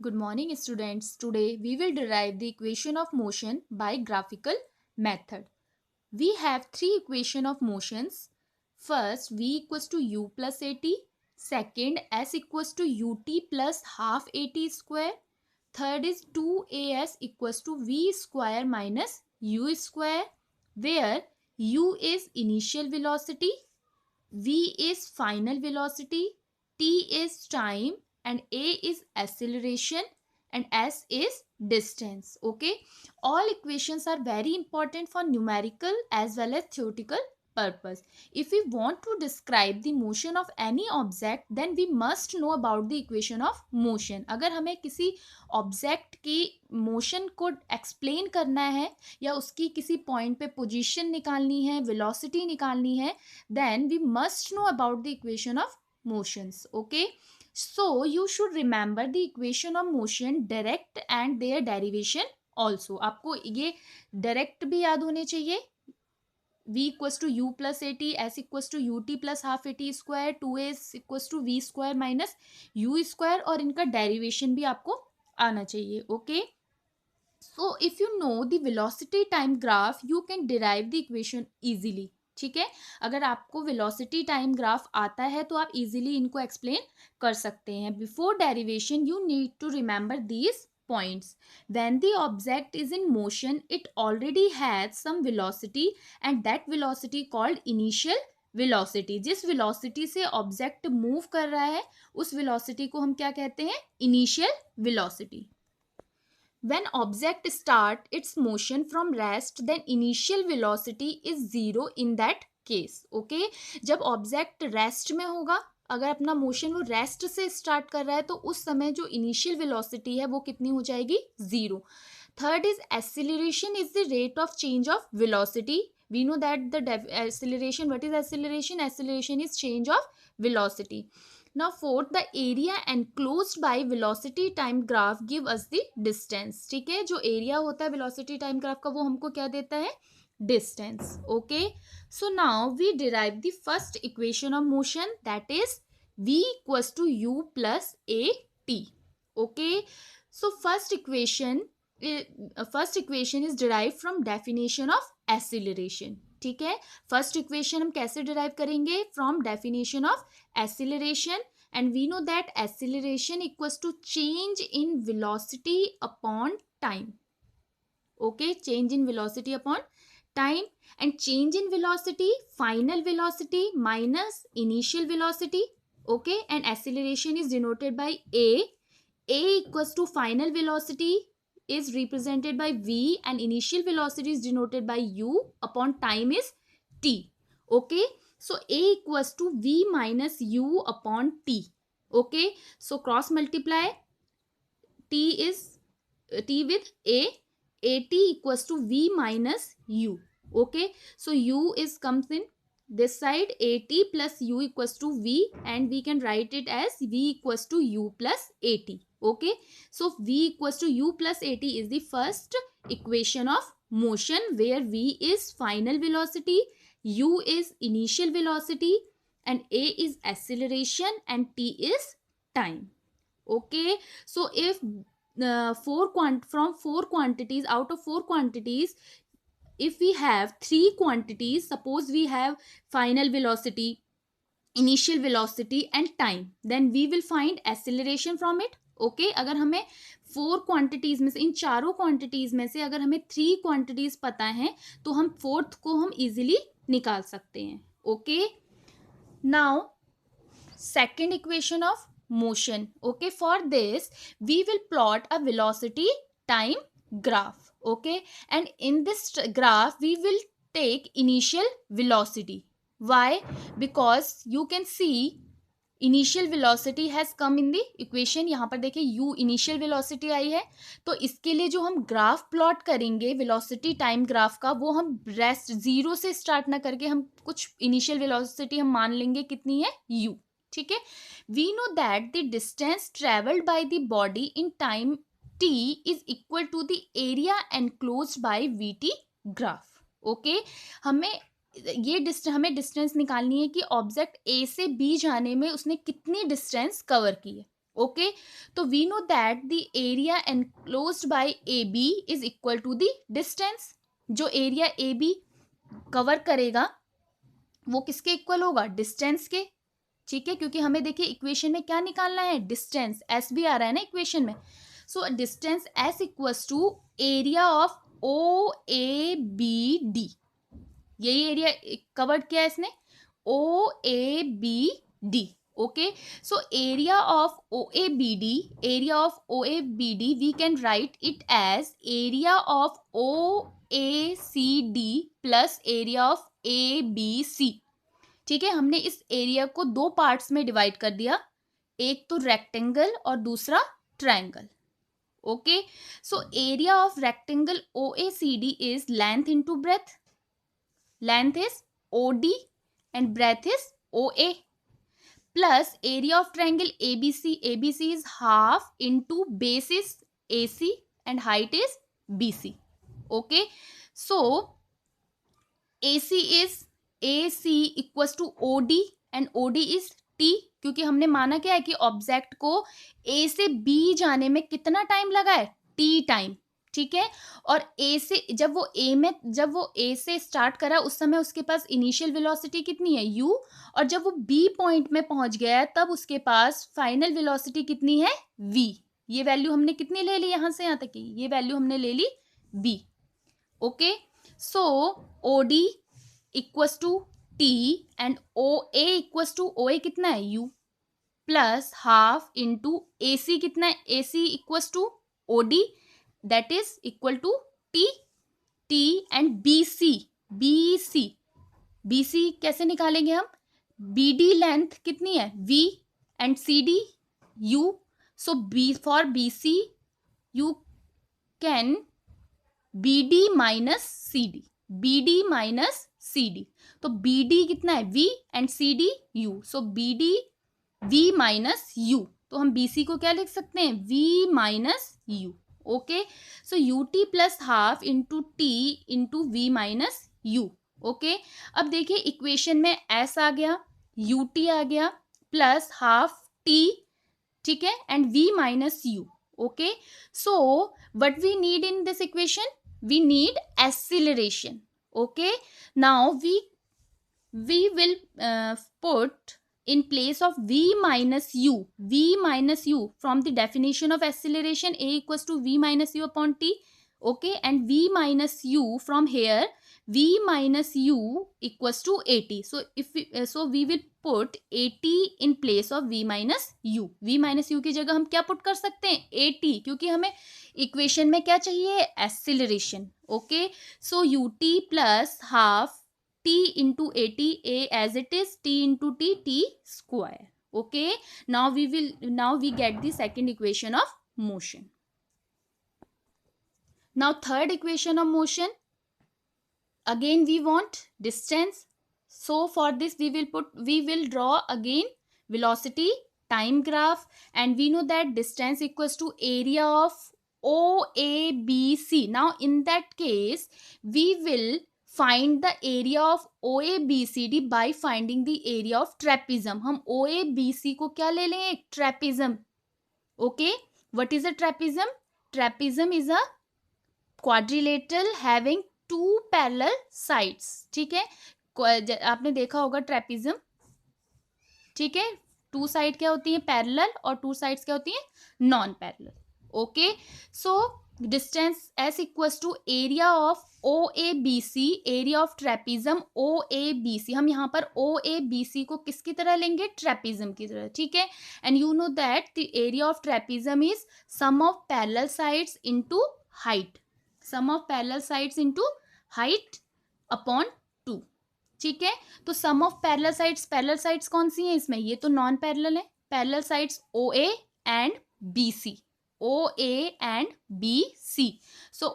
Good morning, students. Today we will derive the equation of motion by graphical method. We have three equation of motions. First, v equals to u plus at. Second, s equals to ut plus half at square. Third is 2as equals to v square minus u square, where u is initial velocity, v is final velocity, t is time, and a is acceleration, and s is distance. Okay, all equations are very important for numerical as well as theoretical purpose. If we want to describe the motion of any object, then we must know about the equation of motion. अगर हमें किसी object की motion को explain करना है या उसकी किसी पॉइंट पे पोजीशन निकालनी है, वेलोसिटी निकालनी है, then we must know about the equation of motions. Okay, so you should remember the equation of motion direct and their derivation also. आपको ये direct भी याद होने चाहिए. v equals to u plus at, s equals to ut plus half at square, 2s equals to v square minus u square, और इनका derivation भी आपको आना चाहिए. Okay, so if you know the velocity time graph, you can derive the equation easily. ठीक है, अगर आपको वेलोसिटी टाइम ग्राफ आता है तो आप इजीली इनको एक्सप्लेन कर सकते हैं. Before derivation you need to remember these points. When the object is in motion, it already has some velocity, and that velocity called initial velocity. जिस velocity से object move कर रहा है उस velocity को हम क्या कहते हैं? Initial velocity. When object start its motion from rest, then initial velocity is zero in that case. Okay, जब object rest में होगा, अगर अपना मोशन वो रेस्ट से स्टार्ट कर रहा है तो उस समय जो इनिशियल वेलोसिटी है वो कितनी हो जाएगी? Zero. Third is acceleration is the rate of change of velocity. We know that the acceleration, what is acceleration? Acceleration is change of velocity. Now fourth, the area enclosed by velocity time graph give us the distance. ठीक है, जो area होता है velocity time graph का वो हमको क्या देता है? Distance. Okay, so now we derive the first equation of motion, that is v equals to u plus at. Okay, so first equation is derived from definition of acceleration. ठीक है, first equation हम कैसे derive करेंगे? From definition of acceleration, and we know that acceleration equals to change in velocity upon time. Okay, change in velocity upon time, and change in velocity, final velocity minus initial velocity. Okay, and acceleration is denoted by a equals to final velocity is represented by v, and initial velocity is denoted by u upon time is t. Okay, so a equals to v minus u upon t. Okay, so cross multiply t is t with a, at equals to v minus u. Okay, so u is comes in this side, at plus u equals to v, and we can write it as v equals to u plus at. Okay, so v equals to u plus at is the first equation of motion, where v is final velocity, u is initial velocity, and a is acceleration, and t is time. Okay, so if from four quantities, out of four quantities, if we have three quantities, suppose we have final velocity, initial velocity and time, then we will find acceleration from it. Okay, अगर हमें four quantities में से, इन चारों quantities में से अगर हमें three quantities पता है तो हम फोर्थ को हम इजीली निकाल सकते हैं. Okay, now second equation of motion. Okay, for this we will plot a velocity time graph. Okay, and in this graph we will take initial velocity. Why? Because you can see initial velocity has come in the equation. यहाँ पर देखिए u initial velocity आई है, तो इसके लिए जो हम graph plot करेंगे वेलोसिटी टाइम ग्राफ का, वो हम रेस्ट जीरो से स्टार्ट ना करके हम कुछ इनिशियल वेलोसिटी हम मान लेंगे कितनी है? u. ठीक है, we know that the distance travelled by the body in time t is equal to the area enclosed by vt graph. Okay, हमें हमें डिस्टेंस निकालनी है कि ऑब्जेक्ट ए से बी जाने में उसने कितनी डिस्टेंस कवर की है. ओके, तो we know that the area enclosed by A B is equal to the distance. जो एरिया ए बी कवर करेगा वो किसके इक्वल होगा, डिस्टेंस के. ठीक है, क्योंकि हमें देखिए इक्वेशन में क्या निकालना है, डिस्टेंस. एस भी आ रहा है ना इक्वेशन में. So distance S equals to area of O A B D. यही एरिया कवर्ड किया है इसने, O A B D. Okay, so area of O A B D, area of O A B D we can write it as area of O A C D plus area of A B C. ठीक है, हमने इस area को दो parts में divide कर दिया, एक तो रेक्टेंगल और दूसरा triangle. Okay, so area of rectangle O A C D is length into breadth. Length is O D and breadth is O A, plus area of triangle A B C. A B C is half into base is A C and height is B C. Okay, so A C is A C equals to O D and O D is T, क्योंकि हमने माना क्या है कि object को ए से B जाने में कितना टाइम लगा है, टी टाइम. ठीक है, और ए से जब वो ए से स्टार्ट करा उस समय उसके पास इनिशियल वेलोसिटी कितनी है, यू. और जब वो बी पॉइंट में पहुंच गया है तब उसके पास फाइनल वेलोसिटी कितनी है, वी. ये वैल्यू हमने कितनी ले ली, यहां से यहां तक की ये वैल्यू हमने ले ली B. Okay, so O D equals to T and O A equals to O A कितना है, U, plus half into A C कितना है, A C equals to O D that is equal to T. T and B C, B C, B C कैसे निकालेंगे हम, B D length कितनी है, V, and C D U. So B for B C you can B D minus C D, B D minus C D. तो B D कितना है, V, and C D U. So B D V minus U. तो हम B C को क्या लिख सकते हैं, V minus U. Okay, so U T plus half into T into V minus U. Okay, अब देखिए इक्वेशन में एस आ गया, यू टी आ गया, प्लस हाफ टी. ठीक है, and V minus U. Okay, so what we need in this equation, we need acceleration. Okay, now we will put in place of v minus u from the definition of acceleration, a equals to v minus u upon t. Okay, and v minus u from here, v minus u equals to at. So if we will put at in place of v minus u. v minus u की जगह हम क्या put कर सकते हैं, at, क्योंकि हमें equation में क्या चाहिए, acceleration. Okay, so U T plus half T into A T, A as it is, T into T, T square. Okay, now we get the second equation of motion. Now third equation of motion, again we want distance. So for this we will draw again velocity time graph, and we know that distance equals to area of OABC. Now in that case we will find the area of OABCD by finding the area of trapezium. हम OABC को क्या ले लेंगे, trapezium. Okay, what is a trapezium? Trapezium is a quadrilateral having two parallel sides. ठीक है, आपने देखा होगा ट्रेपिज्म. ठीक है, टू साइड क्या होती है, पैरेलल, और टू साइड्स क्या होती है, non parallel. Okay, so distance S equals to area of O A B C, area of trapezium O A B C. हम यहाँ पर ओ ए बी सी को किसकी तरह लेंगे, ट्रेपिज्म की तरह. ठीक है, and you know that the area of trapezium is sum of parallel sides into height, sum of parallel sides into height upon 2. ठीक है, तो सम ऑफ पैरेलल साइड्स कौन सी हैं इसमें, ये तो नॉन पैरेलल है. Parallel sides O A and B C, O A and B C. So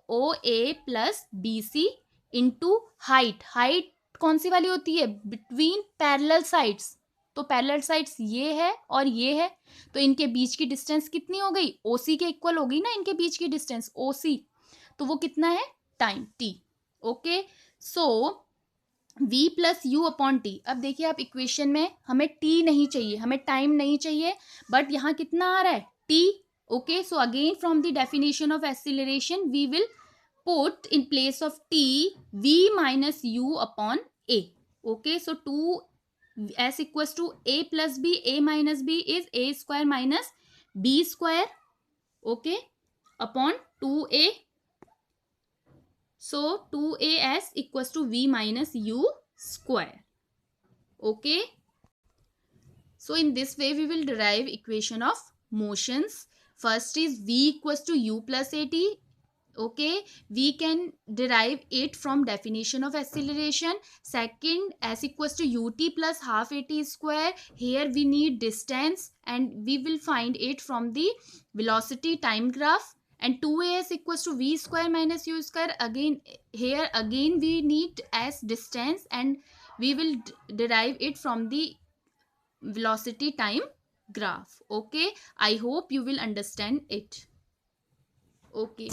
O A plus B C into height. Height कौन सी वाली होती है, बिटवीन पैरेलल साइड्स. तो पैरेलल साइड्स ये है और ये है, तो इनके बीच की डिस्टेंस कितनी हो गई, ओ सी के इक्वल हो गई ना इनके बीच की डिस्टेंस, ओ सी. तो वो कितना है, time T. Okay, so v plus you upon T. अब देखिए आप इक्वेशन में हमें t नहीं चाहिए, हमें टाइम नहीं चाहिए, बट यहाँ कितना आ रहा है t। Okay, so again from the definition of acceleration we will put in place of t v minus u upon a. Okay, so 2 s equals to a plus b, a minus b is a square minus b square, okay, upon 2a. So 2as equals to v minus u square. Okay, so in this way we will derive equation of motions. First is v equals to u plus at. Okay, we can derive it from definition of acceleration. Second, s equals to ut plus half at square. Here we need distance and we will find it from the velocity time graph. And 2as equals to v square minus u square. Again, here again we need s distance and we will derive it from the velocity time graph. Okay, I hope you will understand it. Okay.